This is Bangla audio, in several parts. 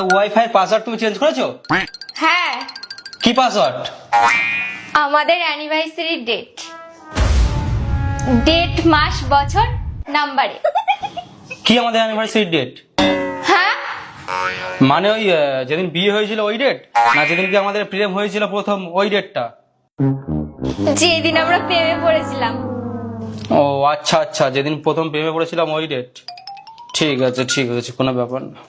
ওয়াইফাই পাসওয়ার্ড তুমি চেঞ্জ করেছো? হ্যাঁ, কি পাসওয়ার্ড? আমাদের অ্যানিভার্সারি ডেট মাস বছর নাম্বারে। কি আমাদের অ্যানিভার্সারি ডেট? হ্যাঁ, মানে ওই যেদিন বিয়ে হয়েছিল ওই ডেট, না যেদিনকে আমাদের প্রেম হয়েছিল প্রথম ওই ডেটটা? যেদিন আমরা প্রেমে পড়েছিলাম। ও আচ্ছা আচ্ছা, যেদিন প্রথম প্রেমে পড়েছিলাম ওই ডেট। ঠিক আছে ঠিক আছে, কোনো ব্যাপার না।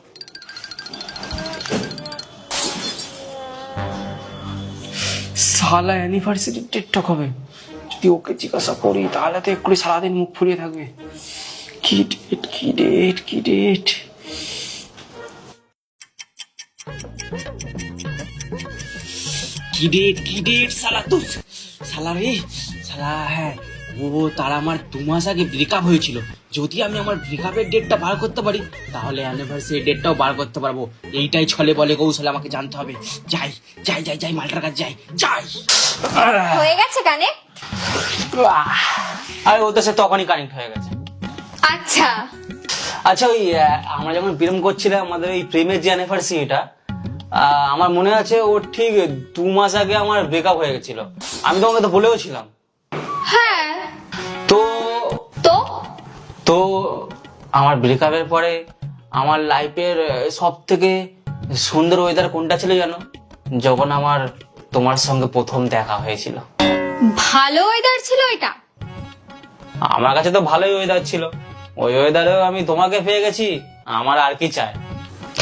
শালা অ্যানিভার্সারি ডেটটা কবে? যদি ওকে জিজ্ঞাসা করি তাহলে তো একটু সারাদিন মুখ ফুরিয়ে থাকবে। কি ডেট কি ডেট কি ডেট? কি ডেট কি ডেট শালা তো, শালা রে শালা। হ্যাঁ, ও তার আমার 2 মাস আগে ব্রেকআপ হয়েছিল। যদি আমি আমার ব্রেকআপের ডেটটা বার করতে পারি তাহলে অ্যানিভার্সারি ডেটটাও বার করতে পারবো। এইটাই ছলে বলে কৌশলে আমাকে জানতে হবে। যাই যাই যাই যাই, মালটার কাছে যাই যাই। হয়ে গেছে কানে? আর ও তো সে তখনই কানেক্ট হয়ে গেছে। আচ্ছা আচ্ছা, ওই আমরা যখন প্রেম করছিলাম, আমাদের এই প্রেমের যে অ্যানিভার্সারিটা, আমার মনে আছে ও ঠিক 2 মাস আগে আমার ব্রেকআপ হয়ে গেছিল। আমি তোমাকে তো বলেও ছিলাম। হ্যাঁ, তো তো তো আমার ব্রেকআপের পরে আমার লাইফের সব থেকে সুন্দর ওয়েদার কোনটা ছিল জানো? যখন আমার তোমার সঙ্গে প্রথম দেখা হয়েছিল। ভালো ওয়েদার ছিল এটা। আমার কাছে তো ভালোই ওয়েদার ছিল। ওই ওয়েদারেও আমি তোমাকে পেয়ে গেছি, আমার আর কি চাই?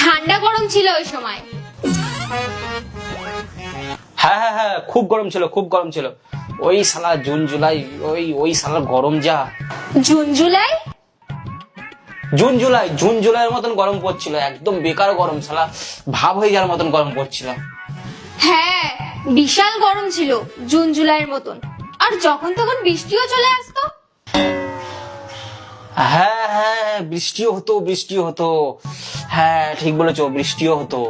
ঠান্ডা গরম ছিল ওই সময়। হ্যাঁ হ্যাঁ হ্যাঁ, খুব গরম ছিল খুব গরম ছিল। ওই শালা জুন জুলাই, ওই শালার গরম যা। June July? জুন জুলাইয়ের মতন গরম পড়ছিল, একদম বেকার গরম, শালা ভাব হয়ে যাওয়ার মতন গরম পড়ছিল। হ্যাঁ, বিশাল গরম ছিল জুন জুলাইয়ের মতন। আর যখন তখন বৃষ্টিও চলে আসতো। হ্যাঁ হ্যাঁ, বৃষ্টিও হতো বৃষ্টিও হতো। হ্যাঁ ঠিক বলেছো, বৃষ্টিও হতো।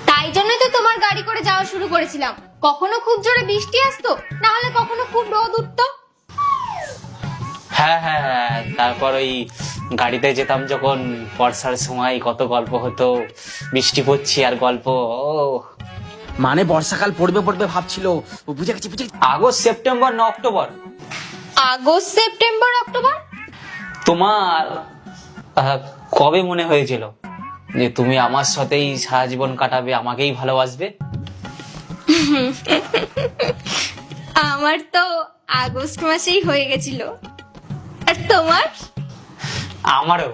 তাই জন্যই তো তোমার গাড়ি করে যাওয়া শুরু করেছিলাম। কখনো খুব জোরে বৃষ্টি আসতো, না হলে কখনো খুব রোদ উঠতো। হ্যাঁ হ্যাঁ হ্যাঁ, তারপর ওই গাড়িতে যেতাম যখন বর্ষার সময়, কত গল্প হতো। বৃষ্টি পড়ছি আর গল্প। ও মানে বর্ষাকাল পড়বে পড়বে ভাবছিল। ও বুঝে গেছি বুঝে গেছি। আগস্ট সেপ্টেম্বর না অক্টোবর? August September October. তোমার কবে মনে হয়েছিল যে তুমি আমার সাথেই সারা জীবন কাটাবে, আমাকেই ভালোবাসবে? আমার তো আগস্ট মাসেই হয়ে গেছিল। আর তোমার? আমারও।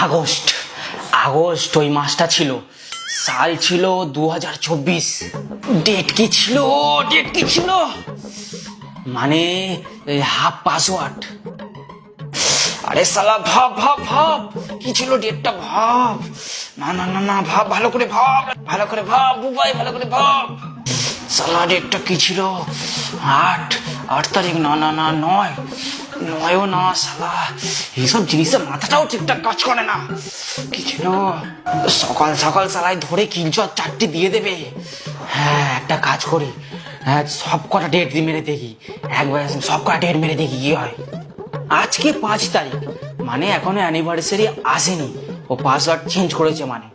আগস্ট আগস্ট ওই মাসটা ছিল, সাল ছিল 2024। ডেট কি ছিল? ডেট কি ছিল মানে হাফ পাসওয়ার্ড। আরে শালা ভাব ভাব ভাব, কি ছিল ডেটটা? ভাব না না না না, ভাব ভালো করে, ভাব ভালো করে, ভাব বুবাই ভালো করে ভাব। শালা ডেটটা কি ছিল? 8 তারিখ? না না না, 9ও না শালা, এইসব জিনিসের মাথাটাও ঠিকঠাক কাজ করে না। কি ছিল? সকাল সকাল শালাই ধরে কিলচর 4টে দিয়ে দেবে। হ্যাঁ, একটা কাজ করি, হ্যাঁ সব কটা ডেট মেরে দেখি, একবার সব কটা ডেট মেরে দেখি কি হয়। আজকে 5 তারিখ, মানে এখনো অ্যানিভার্সারি আসেনি, ও পাসওয়ার্ড চেঞ্জ করেছে মানে।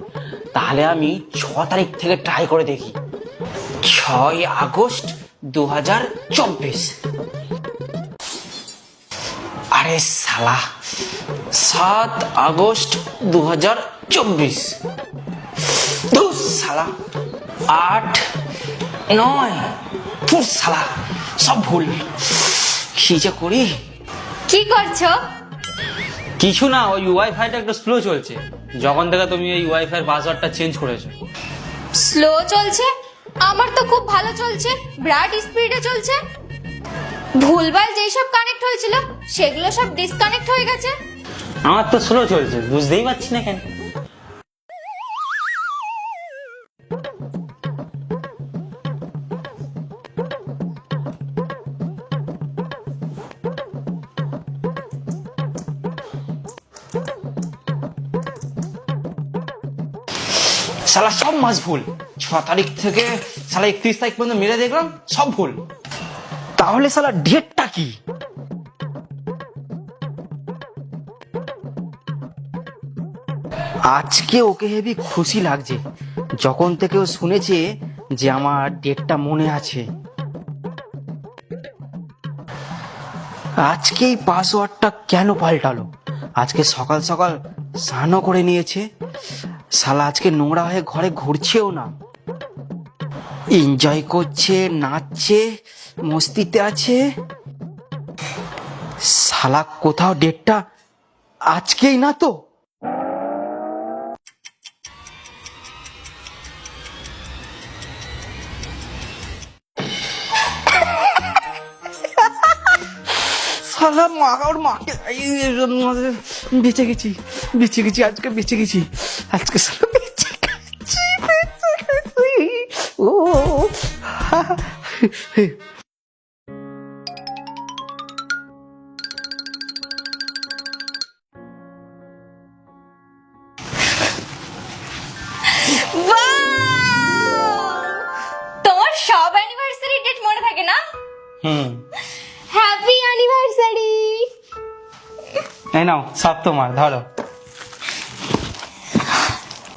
তাহলে আমি 6 তারিখ থেকে ট্রাই করে দেখি। 6 আগস্ট 2024। আরে শালা 7 আগস্ট 2024। ধুস শালা 8 9, ধুস শালা সব ভুল। কি যে করি? কি করছো? কিছু না, ওই ওয়াইফাইটা একটু স্লো চলছে যখন থেকে তুমি এই ওয়াইফাই এর পাসওয়ার্ডটা চেঞ্জ করেছো। স্লো চলছে? আমার তো খুব ভালো চলছে, ব্রাড স্পিডে চলছে। ভুলভাল যেই সব কানেক্ট হয়েছিল সেগুলো সব ডিসকানেক্ট হয়ে গেছে। আমার তো স্লো চলছে, বুঝতেই পারছি না কেন। শালা সব মাস ভুল। 6 তারিখ থেকে শালা 31 তারিখ পর্যন্ত মেরে দেখলাম সব ভুল। তাহলে শালা ডেটটা কি? আজকে ওকে হেবি খুশি লাগছে, যখন থেকে ও শুনেছে যে আমার ডেটটা মনে আছে। আজকে এই পাসওয়ার্ডটা কেন পাল্টালো? আজকে সকাল সকাল স্নানও করে নিয়েছে, শালা আজকে নোংরা হয়ে ঘরে ঘুরছেও না, এনজয় করছে, নাচছে, মস্তিতে আছে। শালা কোথাও ডেটটা আজকেই না তো? শালা মা ওর মাকে বেঁচে গেছি, বেঁচে গেছি, আজকে বেঁচে গেছি, আজকে শালা বেঁচে গেছি, বেঁচে গেছি। ও তোমার সব অ্যানিভার্সারি ডেট মনে থাকে না? হুম, হ্যাপি অ্যানিভার্সারি। এই নাও সব তোমার, ধরো।